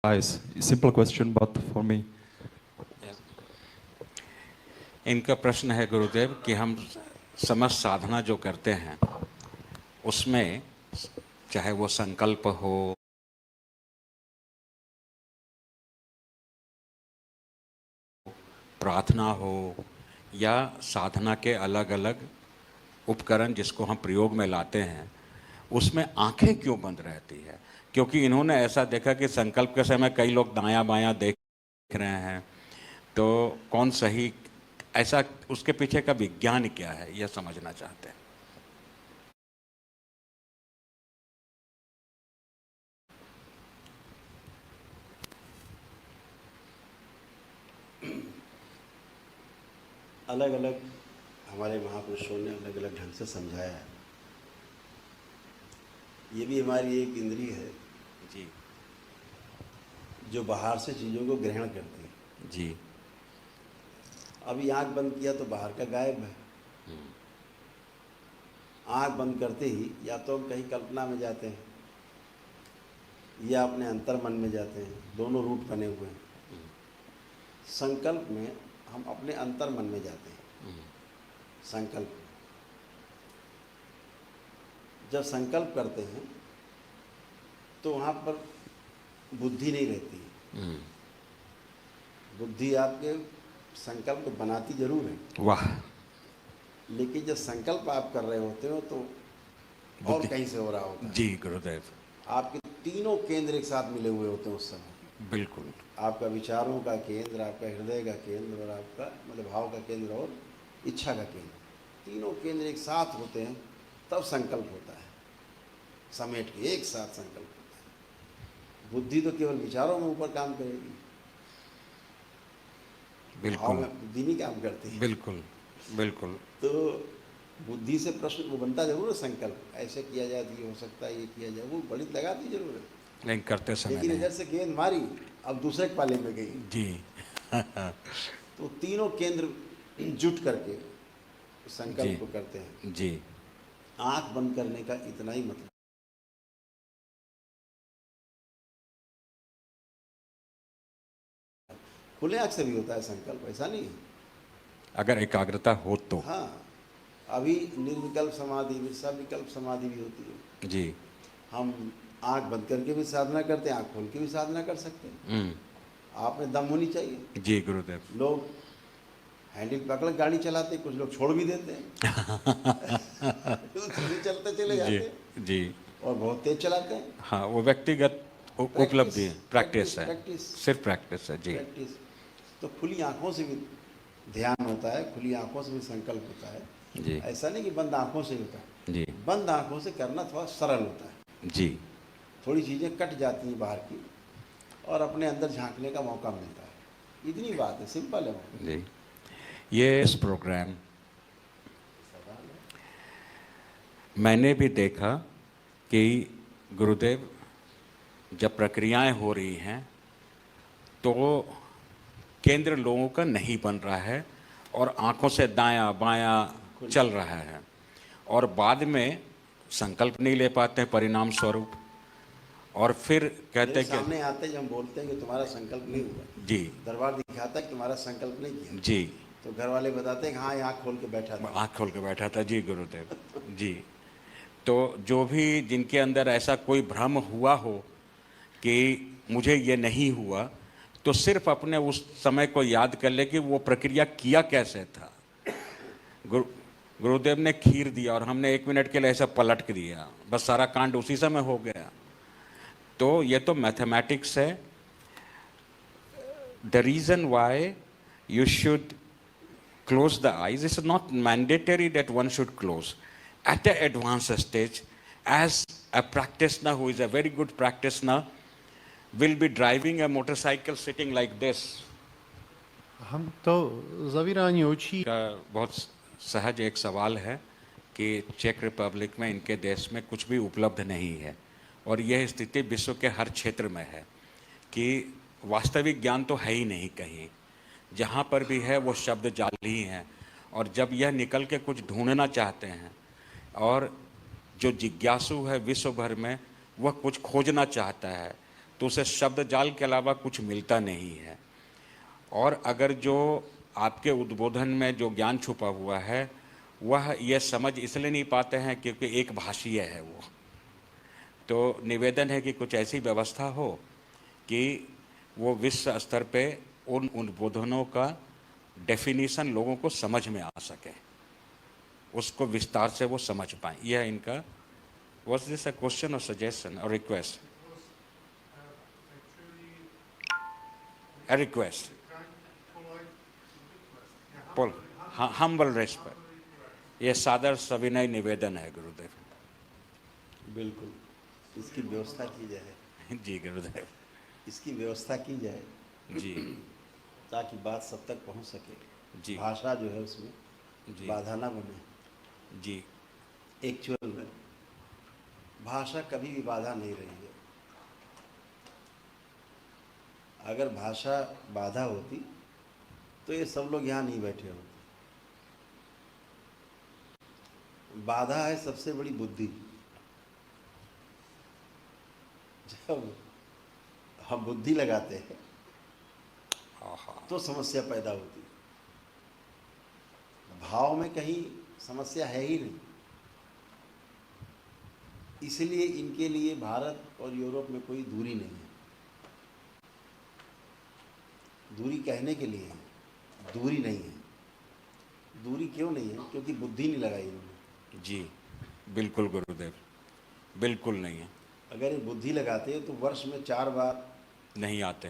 Simple question, but for me. इनका प्रश्न है गुरुदेव कि हम समस्त साधना जो करते हैं उसमें चाहे वो संकल्प हो, प्रार्थना हो या साधना के अलग अलग उपकरण जिसको हम प्रयोग में लाते हैं, उसमें आंखें क्यों बंद रहती है? क्योंकि इन्होंने ऐसा देखा कि संकल्प के समय कई लोग दायां बायां देख रहे हैं, तो कौन सही, ऐसा उसके पीछे का विज्ञान क्या है, यह समझना चाहते हैं। अलग अलग हमारे महापुरुषों ने अलग अलग ढंग से समझाया है। ये भी हमारी एक इंद्रिय है जी जो बाहर से चीज़ों को ग्रहण करती है। जी। अभी आंख बंद किया तो बाहर का गायब है। आंख बंद करते ही या तो हम कहीं कल्पना में जाते हैं या अपने अंतर मन में जाते हैं, दोनों रूट बने हुए हैं। संकल्प में हम अपने अंतर मन में जाते हैं। संकल्प जब संकल्प करते हैं तो वहाँ पर बुद्धि नहीं रहती है। बुद्धि आपके संकल्प बनाती जरूर है, वाह। लेकिन जब संकल्प आप कर रहे होते हो तो और कहीं से हो रहा होता है। जी गुरुदेव। आपके तीनों केंद्र एक साथ मिले हुए होते हैं उस समय। बिल्कुल। आपका विचारों का केंद्र, आपका हृदय का केंद्र और आपका मतलब भाव का केंद्र और इच्छा का केंद्र, तीनों केंद्र एक साथ होते हैं, तब संकल्प होता है। समेट के एक साथ संकल्प होता है। बुद्धि तो केवल विचारों में ऊपर काम करेगी, भाव में बुद्धि नहीं काम करती है। बिल्कुल बिल्कुल। तो बुद्धि से प्रश्न वो बनता जरूर है, संकल्प ऐसे किया जाए तो ये हो सकता है, ये किया जाए, वो बड़ी लगाती जरूर है, लेकिन करते समय लेकिन नहीं। इधर से गेंद मारी अब दूसरे के पाले में गई। जी तो तीनों केंद्र जुट करके संकल्प को करते हैं। जी। आंख बंद करने का इतना ही मतलब। खुले आंख से भी होता है संकल्प, ऐसा नहीं है, अगर एकाग्रता हो तो। हाँ, अभी निर्विकल्प समाधि में सविकल्प समाधि भी होती है। जी। हम आंख बंद करके भी साधना करते हैं, आंख खोल के भी साधना कर सकते हैं। आप में दम होनी चाहिए। जी गुरुदेव। लोग हैंडल पकड़ गाड़ी चलाते, कुछ लोग छोड़ भी देते हैं चलते चले जाते हैं। जी। और बहुत तेज चलाते हैं। हाँ, वो व्यक्तिगत उपलब्धि, प्रैक्टिस है, सिर्फ प्रैक्टिस है। जी। प्रैक्टिस। तो खुली आंखों से भी ध्यान होता है, खुली आंखों से भी संकल्प होता है। जी ऐसा नहीं कि बंद आंखों से होता है। जी बंद आंखों से करना थोड़ा सरल होता है। जी। थोड़ी चीज़ें कट जाती हैं बाहर की और अपने अंदर झांकने का मौका मिलता है। इतनी बात है, सिंपल है वो। जी। ये इस प्रोग्राम मैंने भी देखा कि गुरुदेव जब प्रक्रियाएं हो रही हैं तो केंद्र लोगों का नहीं बन रहा है और आंखों से दायां बायां चल रहा है, और बाद में संकल्प नहीं ले पाते हैं परिणाम स्वरूप, और फिर कहते हैं सामने आते हैं, जब हम बोलते हैं कि तुम्हारा संकल्प नहीं हुआ, जी, दरबार दिखाता है कि तुम्हारा संकल्प नहीं किया जी, तो घर वाले बताते हैं कि हाँ, आँख खोल के बैठा था। आँख खोल के बैठा था। जी गुरुदेव। जी। तो जो भी जिनके अंदर ऐसा कोई भ्रम हुआ हो कि मुझे ये नहीं हुआ, तो सिर्फ अपने उस समय को याद कर ले कि वो प्रक्रिया किया कैसे था। गुरुदेव ने खीर दिया और हमने 1 मिनट के लिए ऐसा पलट के दिया, बस सारा कांड उसी समय हो गया। तो ये तो मैथमेटिक्स है। The reason why you should close the eyes, it's not mandatory that one should close. At the advanced stage, as a practitioner who is a very good practitioner will be driving a motorcycle sitting like this. हम तो zavírání očí का बहुत सहज एक सवाल है कि check Republic में, इनके देश में कुछ भी उपलब्ध नहीं है, और यह स्थिति विश्व के हर क्षेत्र में है कि वास्तविक ज्ञान तो है ही नहीं कहीं, जहाँ पर भी है वो शब्द जाल ही हैं। और जब यह निकल के कुछ ढूंढना चाहते हैं, और जो जिज्ञासु है विश्व भर में वह कुछ खोजना चाहता है, तो उसे शब्द जाल के अलावा कुछ मिलता नहीं है। और अगर जो आपके उद्बोधन में जो ज्ञान छुपा हुआ है वह यह समझ इसलिए नहीं पाते हैं क्योंकि एक भाषीय है वो। तो निवेदन है कि कुछ ऐसी व्यवस्था हो कि वो विश्व स्तर पे उन उद्बोधनों का डेफिनेशन लोगों को समझ में आ सके, उसको विस्तार से वो समझ पाए। यह इनका was this a question or suggestion or request? A request. Paul, humble respect. ये सादर सविनय निवेदन है गुरुदेव। बिल्कुल, इसकी व्यवस्था की जाए। जी गुरुदेव। इसकी व्यवस्था की जाए जी ताकि बात सब तक पहुंच सके। जी भाषा जो है उसमें जी बाधा ना बने। जी एक्चुअल में भाषा कभी भी बाधा नहीं रही है। अगर भाषा बाधा होती तो ये सब लोग यहाँ नहीं बैठे होते। बाधा है सबसे बड़ी बुद्धि। जब हम बुद्धि लगाते हैं तो समस्या पैदा होती है। भाव में कहीं समस्या है ही नहीं। इसलिए इनके लिए भारत और यूरोप में कोई दूरी नहीं है। दूरी कहने के लिए है, दूरी नहीं है। दूरी क्यों नहीं है? क्योंकि बुद्धि नहीं लगाई इन्होंने। जी बिल्कुल गुरुदेव, बिल्कुल नहीं है। अगर ये बुद्धि लगाते तो वर्ष में 4 बार नहीं आते।